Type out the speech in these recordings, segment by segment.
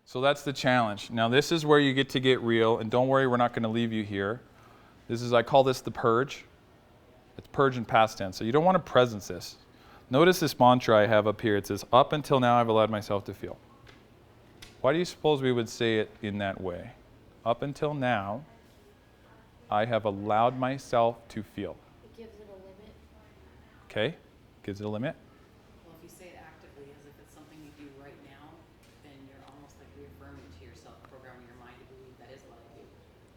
So that's the challenge. Now this is where you get to get real, and don't worry, we're not going to leave you here. I call this the purge. It's purge in past tense. So you don't want to presence this. Notice this mantra I have up here. It says, up until now I've allowed myself to feel. Why do you suppose we would say it in that way? Up until now, I have allowed myself to feel. It gives it a limit. Okay, gives it a limit. Well, if you say it actively as if it's something you do right now, then you're almost like reaffirming to yourself, programming your mind to believe that is what I do.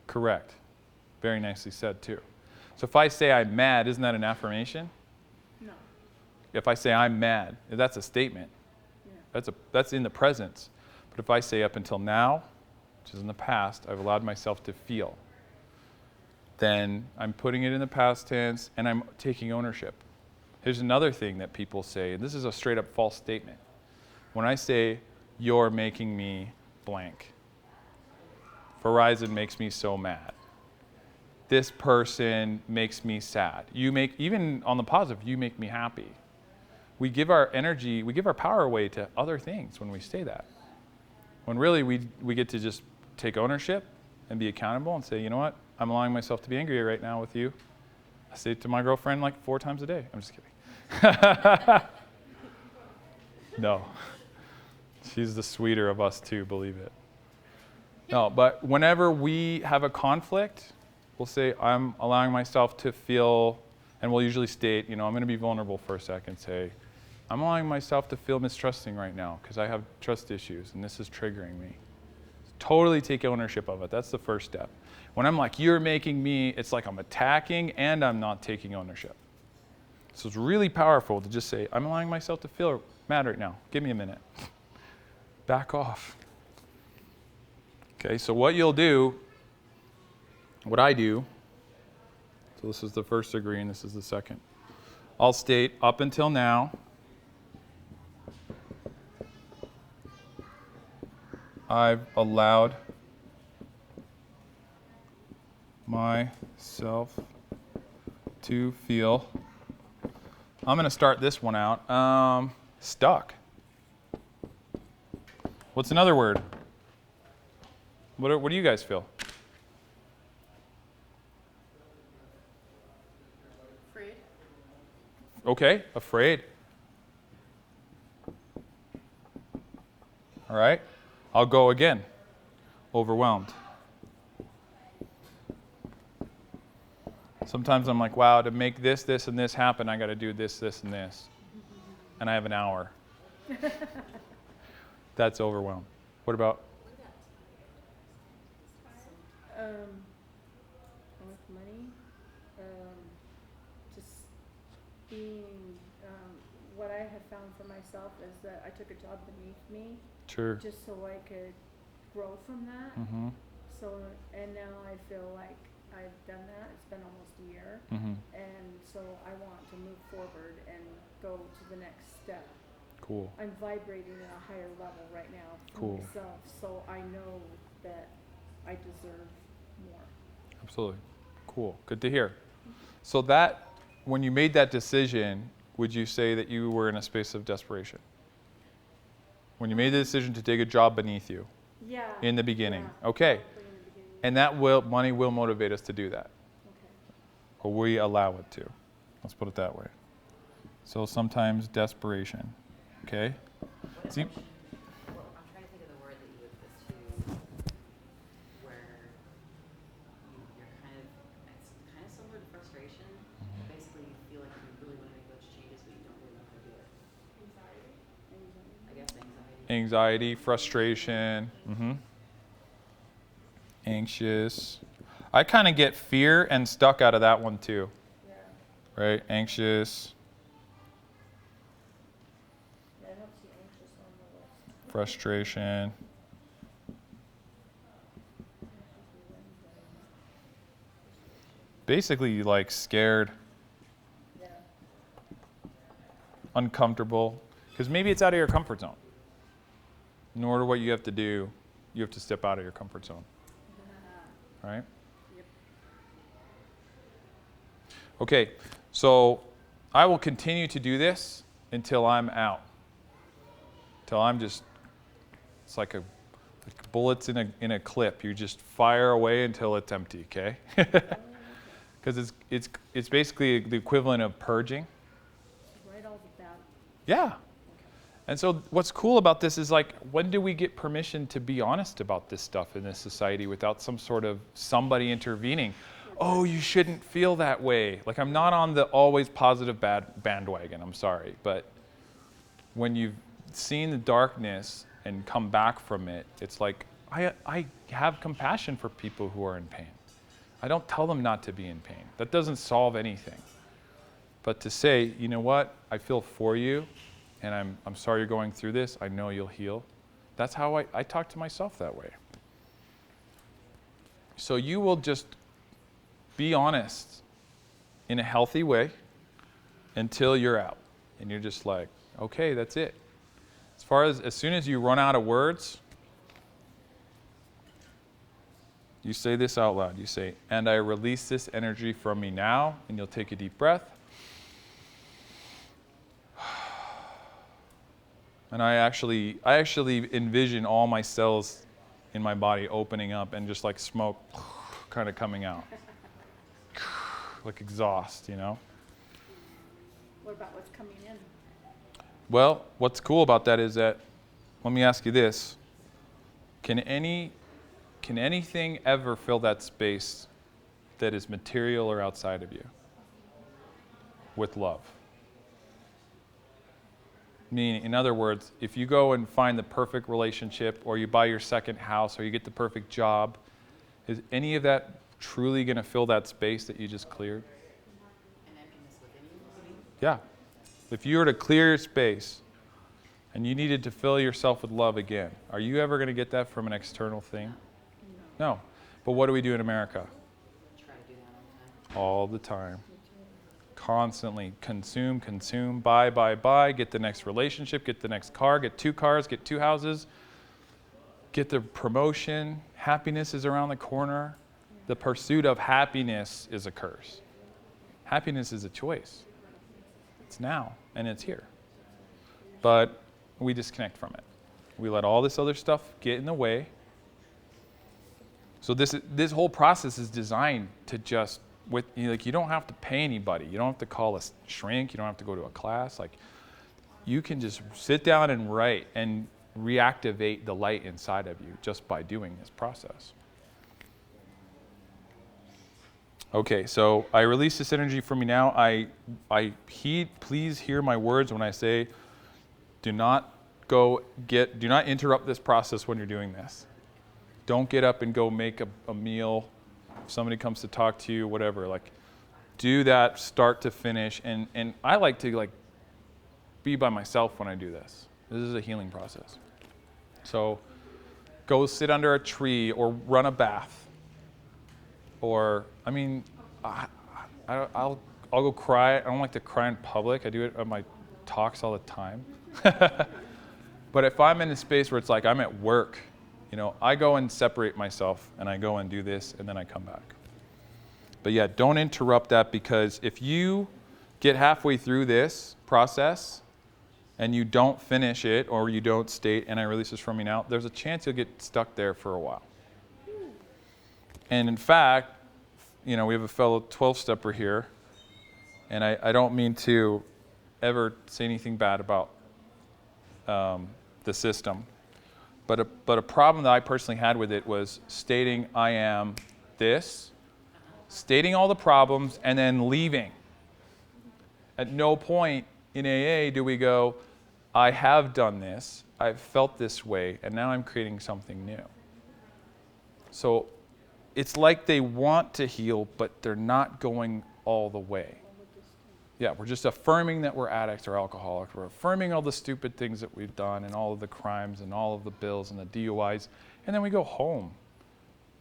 Correct. Very nicely said, too. So if I say I'm mad, isn't that an affirmation? No. If I say I'm mad, that's a statement. Yeah. That's in the presence. But if I say up until now, which is in the past, I've allowed myself to feel, then I'm putting it in the past tense and I'm taking ownership. Here's another thing that people say, and this is a straight up false statement. When I say, you're making me blank, Verizon makes me so mad. This person makes me sad. Even on the positive, you make me happy. We give our energy, we give our power away to other things when we say that. When really we get to just take ownership and be accountable and say, you know what, I'm allowing myself to be angry right now with you. I say it to my girlfriend like 4 times a day. I'm just kidding. No. She's the sweeter of us too, believe it. No, but whenever we have a conflict, we'll say, I'm allowing myself to feel, and we'll usually state, I'm going to be vulnerable for a second, say, I'm allowing myself to feel mistrusting right now because I have trust issues and this is triggering me. Totally take ownership of it. That's the first step. When I'm like, you're making me, it's like I'm attacking and I'm not taking ownership. So it's really powerful to just say, I'm allowing myself to feel mad right now. Give me a minute. Back off. Okay, so what you'll do, what I do, so this is the first degree and this is the second. I'll state up until now, I've allowed myself to feel. I'm going to start this one out. Stuck. What's another word? What do you guys feel? Afraid. Okay, afraid. All right, I'll go again. Overwhelmed. Sometimes I'm like, wow, to make this, this, and this happen, I got to do this, this, and this. And I have an hour. That's overwhelmed. What about? With money, just being, what I have found for myself is that I took a job beneath me. Sure. Just so I could grow from that. Mm-hmm. So, and now I feel like I've done that. It's been almost a year. Mm-hmm. And so I want to move forward and go to the next step. Cool. I'm vibrating at a higher level right now for Cool. myself, so I know that I deserve more. Absolutely. Cool. Good to hear. So that, when you made that decision, would you say that you were in a space of desperation? When you made the decision to take a job beneath you? Yeah. In the beginning. Yeah. Okay. In the beginning. And that money will motivate us to do that. Okay. Or we allow it to. Let's put it that way. So sometimes desperation. Okay? See? Well, I'm trying to think of the word that you would put to where you're it's kind of similar to frustration. Basically, you feel like you really want to make those changes, but you don't really know how to do it. Anxiety? I guess anxiety. Anxiety, frustration. Mm-hmm. Anxious. I kind of get fear and stuck out of that one too. Yeah. Right? Anxious. Yeah, I don't see anxious on the list. Frustration. Basically, like scared, Yeah. uncomfortable, because maybe it's out of your comfort zone. In order what you have to do, you have to step out of your comfort zone. Right? Yep. Okay, so I will continue to do this until I'm out. Until I'm just, it's like a Like bullets in a clip. You just fire away until it's empty, okay? Because it's basically the equivalent of purging. Write all the bad. Yeah. And so what's cool about this is like, when do we get permission to be honest about this stuff in this society without some sort of somebody intervening? Oh, you shouldn't feel that way. Like, I'm not on the always positive bad bandwagon, I'm sorry. But when you've seen the darkness and come back from it, it's like, I have compassion for people who are in pain. I don't tell them not to be in pain. That doesn't solve anything. But to say, you know what, I feel for you, and I'm sorry you're going through this, I know you'll heal. That's how I talk to myself that way. So you will just be honest in a healthy way until you're out. And you're just like, okay, that's it. As soon as you run out of words, you say this out loud. You say, and I release this energy from me now, and you'll take a deep breath. And I actually envision all my cells in my body opening up and just like smoke kind of coming out. Like exhaust, you know? What about what's coming in? Well, what's cool about that is that, let me ask you this. Can anything ever fill that space that is material or outside of you with love? Meaning, in other words, if you go and find the perfect relationship, or you buy your second house, or you get the perfect job, is any of that truly going to fill that space that you just cleared? An emptiness within you, maybe? Yeah. If you were to clear your space and you needed to fill yourself with love again, are you ever going to get that from an external thing? No. But what do we do in America? Try to do that All the time. Constantly consume, buy, get the next relationship, get the next car, get 2 cars, get 2 houses, get the promotion. Happiness is around the corner. The pursuit of happiness is a curse. Happiness is a choice. It's now, and it's here. But we disconnect from it. We let all this other stuff get in the way. So this whole process is designed to just, you don't have to pay anybody. You don't have to call a shrink. You don't have to go to a class. Like, you can just sit down and write and reactivate the light inside of you just by doing this process. Okay, so I release this energy from me now. Please hear my words when I say, do not interrupt this process when you're doing this. Don't get up and go make a meal. If somebody comes to talk to you, whatever, like, do that start to finish. And I like to be by myself when I do this. This is a healing process. So go sit under a tree or run a bath. Or, I'll go cry. I don't like to cry in public. I do it at my talks all the time. But if I'm in a space where it's like I'm at work, I go and separate myself, and I go and do this, and then I come back. But yeah, don't interrupt that, because if you get halfway through this process and you don't finish it, or you don't state, and I release this from me now, there's a chance you'll get stuck there for a while. And in fact, we have a fellow 12-stepper here, and I don't mean to ever say anything bad about the system, but a problem that I personally had with it was stating I am this, stating all the problems, and then leaving. At no point in AA do we go, I have done this, I've felt this way, and now I'm creating something new. So it's like they want to heal, but they're not going all the way. Yeah, we're just affirming that we're addicts or alcoholics. We're affirming all the stupid things that we've done and all of the crimes and all of the bills and the DUIs, and then we go home.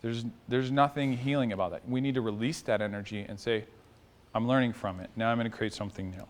There's nothing healing about that. We need to release that energy and say, I'm learning from it. Now I'm going to create something new.